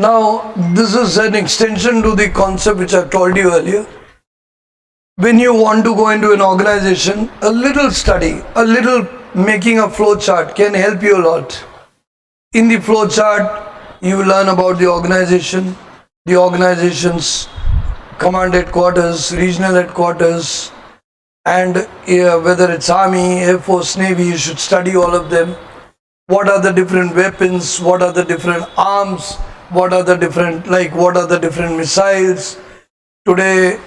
Now, this is an extension to the concept which I told you earlier. When you want to go into an organization, a little study, a little making a flow chart can help you a lot. In the flow chart, you will learn about the organization's command headquarters, regional headquarters, and whether it's Army, Air Force, Navy, you should study all of them. What are the different weapons? What are the different arms? What are the different missiles? Today,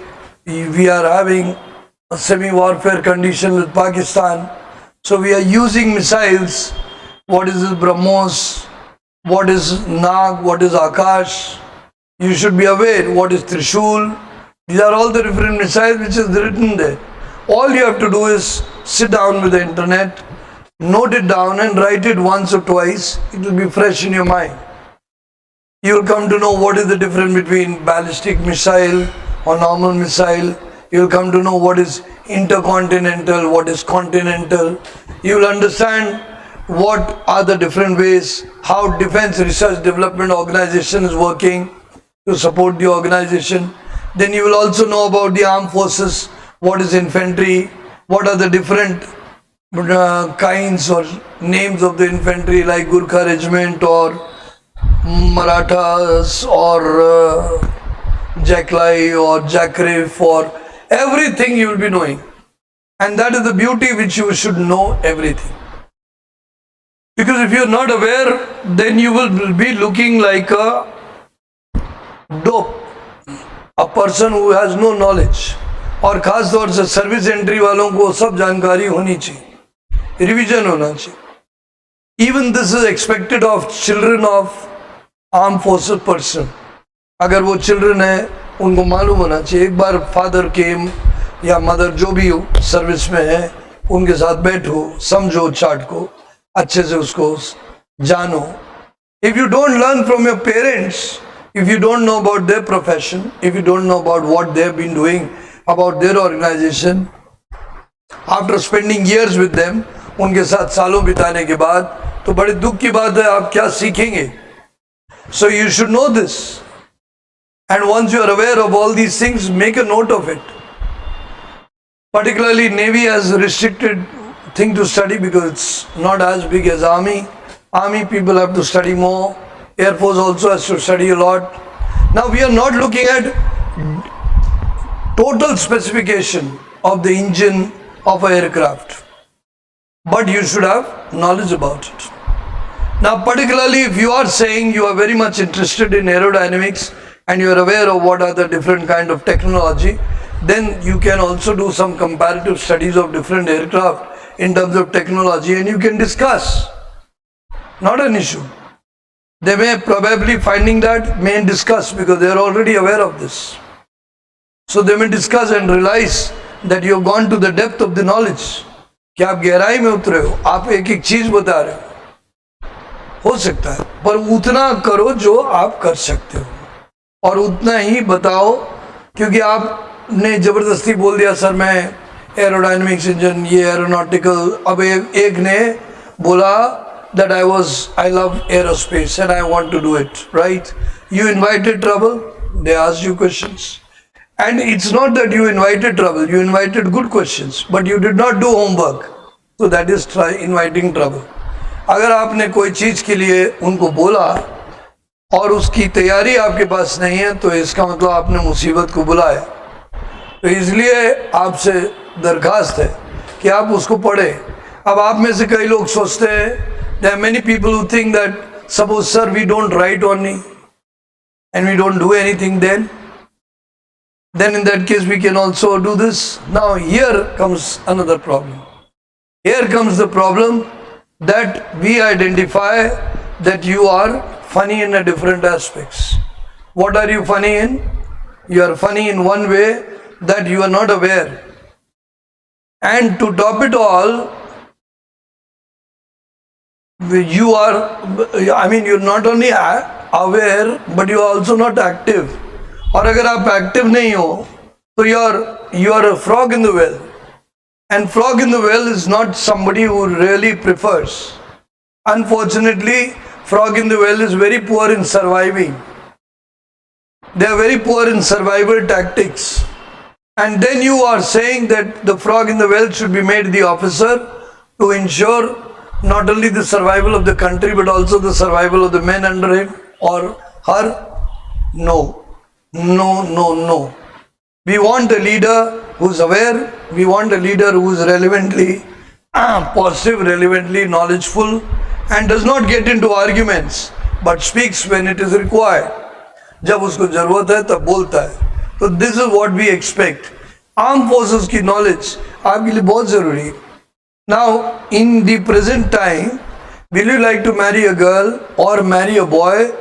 we are having a semi-warfare condition with Pakistan. So we are using missiles. What is this BrahMos? What is Nag? What is Akash? You should be aware. What is Trishul? These are all the different missiles which is written there. All you have to do is sit down with the internet, note it down and write it once or twice. It will be fresh in your mind. You will come to know what is the difference between ballistic missile or normal missile. You will come to know what is intercontinental, what is continental. You will understand what are the different ways, how Defense Research Development Organization is working to support the organization. Then you will also know about the armed forces, what is infantry, what are the different kinds or names of the infantry like Gurkha Regiment or Marathas or Jacklai or Jackrif or everything you will be knowing. And that is the beauty which you should know everything. Because if you are not aware, then you will be looking like a dope, a person who has no knowledge. और खास तौर से service entry वालों को सब जानकारी होनी चाहिए, रिवीजन होना चाहिए. Even this is expected of children of arm forces person. अगर वो चिल्ड्रन है उनको मालूम होना चाहिए. एक बार फादर के या मदर जो भी हो सर्विस में है उनके साथ बैठो, समझो चार्ट को अच्छे से, उसको जानो. If you don't learn from your parents, if you don't know about their profession, if you don't know about what they have been doing, about their organization, after spending years with them, उनके साथ सालों बिताने के बाद, तो बड़े दुख की बात है, आप क्या सीखेंगे? So you should know this. And once you are aware of all these things, make a note of it. Particularly Navy has a restricted thing to study because it's not as big as Army. Army people have to study more. Air Force also has to study a lot. Now we are not looking at total specification of the engine of an aircraft, but you should have knowledge about it. Now particularly if you are saying you are very much interested in aerodynamics and you are aware of what are the different kind of technology, then you can also do some comparative studies of different aircraft in terms of technology and you can discuss. Not an issue. They may probably finding that may discuss because they are already aware of this. So they may discuss and realize that you have gone to the depth of the knowledge. कि आप गहराई में उतरे हो, आप एक एक चीज बता रहे हो सकता है, पर उतना करो जो आप कर सकते हो और उतना ही बताओ. क्योंकि आपने जबरदस्ती बोल दिया सर मैं एरोडायनेमिक्स इंजन, ये एरोनॉटिकल, अब एक ने बोला that I love aerospace and I want to do it, right? You invited trouble, they asked you questions. And it's not that you invited trouble, you invited good questions, but you did not do homework. So that is inviting trouble. अगर आपने कोई चीज़ के लिए उनको बोला और उसकी तैयारी आपके पास नहीं है तो इसका मतलब आपने मुसीबत को बुलाया. तो इसलिए आपसे दरखास्त है कि आप उसको पढ़ें. अब आप में से कई लोग सोचते हैं, there are many people who think that suppose sir we don't write only and we don't do anything, then in that case we can also do this. Now here comes another problem. Here comes the problem that we identify that you are funny in a different aspects. What are you funny in? You are funny in one way that you are not aware. And to top it all, you're not only aware but you are also not active. और अगर आप active नहीं हो तो you are a frog in the well. And frog in the well is not somebody who really prefers. Unfortunately, frog in the well is very poor in surviving. They are very poor in survival tactics. And then you are saying that the frog in the well should be made the officer to ensure not only the survival of the country but also the survival of the men under him or her. No, no, no, no. We want a leader who is aware. We want a leader who is relevantly positive, relevantly knowledgeful, and does not get into arguments but speaks when it is required. जब उसको जरूरत है तब बोलता है. So this is what we expect. Armed forces की knowledge आपके लिए बहुत जरूरी है. Now in the present time, will you like to marry a girl or marry a boy,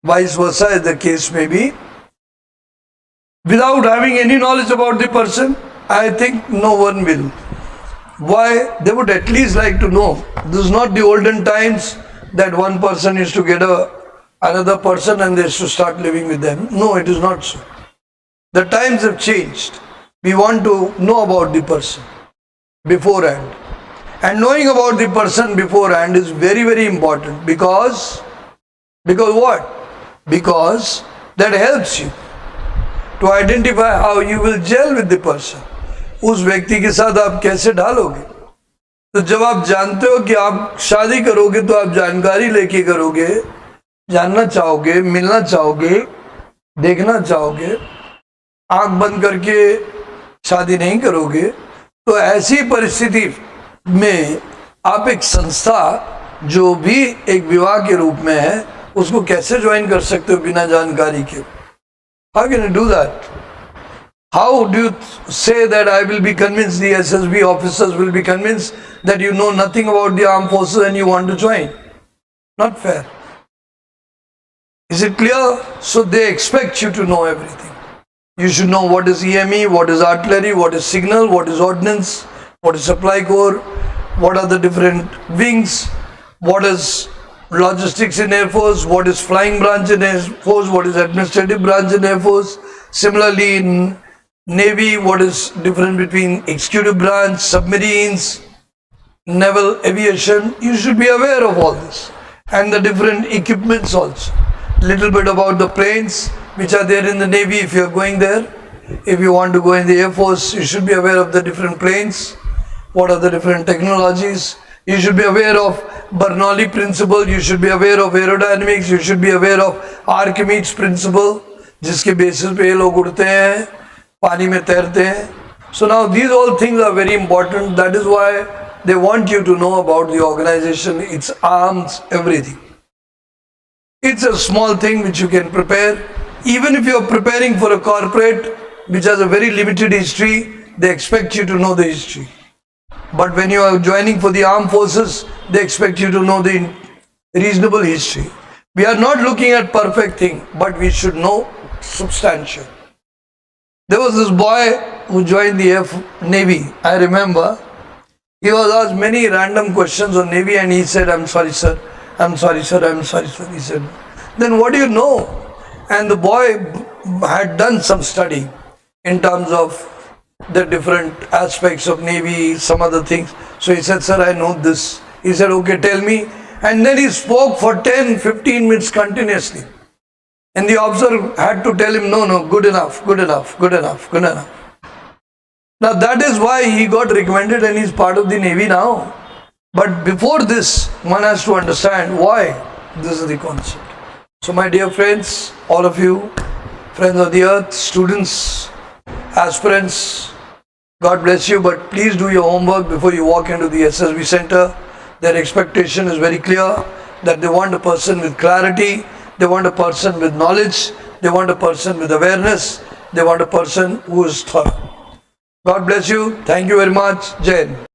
vice versa as the case may be, without having any knowledge about the person? I think no one will. Why? They would at least like to know. This is not the olden times that one person is to get another person and they is to start living with them. No, it is not so. The times have changed. We want to know about the person beforehand. And knowing about the person beforehand is very, very important because what? Because that helps you to identify how you will gel with the person. उस व्यक्ति के साथ आप कैसे ढालोगे. तो जब आप जानते हो कि आप शादी करोगे तो आप जानकारी लेके करोगे, जानना चाहोगे, मिलना चाहोगे, देखना चाहोगे, आंख बंद करके शादी नहीं करोगे. तो ऐसी परिस्थिति में आप एक संस्था जो भी एक विवाह के रूप में है उसको कैसे ज्वाइन कर सकते हो बिना जानकारी के. How can you do that? How do you say that I will be convinced, the SSB officers will be convinced that you know nothing about the armed forces and you want to join? Not fair. Is it clear? So they expect you to know everything. You should know what is EME, what is artillery, what is signal, what is ordnance, what is supply corps, what are the different wings, what is logistics in Air Force, what is flying branch in Air Force, what is administrative branch in Air Force. Similarly in Navy, what is different between executive branch, submarines, naval aviation. You should be aware of all this and the different equipments also. Little bit about the planes which are there in the Navy if you are going there. If you want to go in the Air Force, you should be aware of the different planes. What are the different technologies? You should be aware of Bernoulli principle. You should be aware of aerodynamics. You should be aware of Archimedes principle, जिसके basis पे ये लोग उड़ते हैं, पानी में तैरते हैं. So now these all things are very important. That is why they want you to know about the organization, its arms, everything. It's a small thing which you can prepare. Even if you are preparing for a corporate which has a very limited history, they expect you to know the history. But when you are joining for the armed forces, they expect you to know the reasonable history. We are not looking at perfect thing, but we should know substantial. There was this boy who joined the Navy. I remember he was asked many random questions on Navy and he said, I'm sorry sir, I'm sorry sir, I'm sorry sir. He said, then what do you know? And the boy had done some study in terms of the different aspects of Navy, some other things. So he said, sir, I know this. He said, okay, tell me. And then he spoke for 10-15 minutes continuously. And the officer had to tell him, no, good enough, good enough, good enough, good enough. Now that is why he got recommended and he's part of the Navy now. But before this, one has to understand why this is the concept. So my dear friends, all of you, friends of the earth, students, aspirants, God bless you, but please do your homework before you walk into the SSB center. Their expectation is very clear that they want a person with clarity, they want a person with knowledge, they want a person with awareness, they want a person who is thorough. God bless you. Thank you very much. Jai Hind.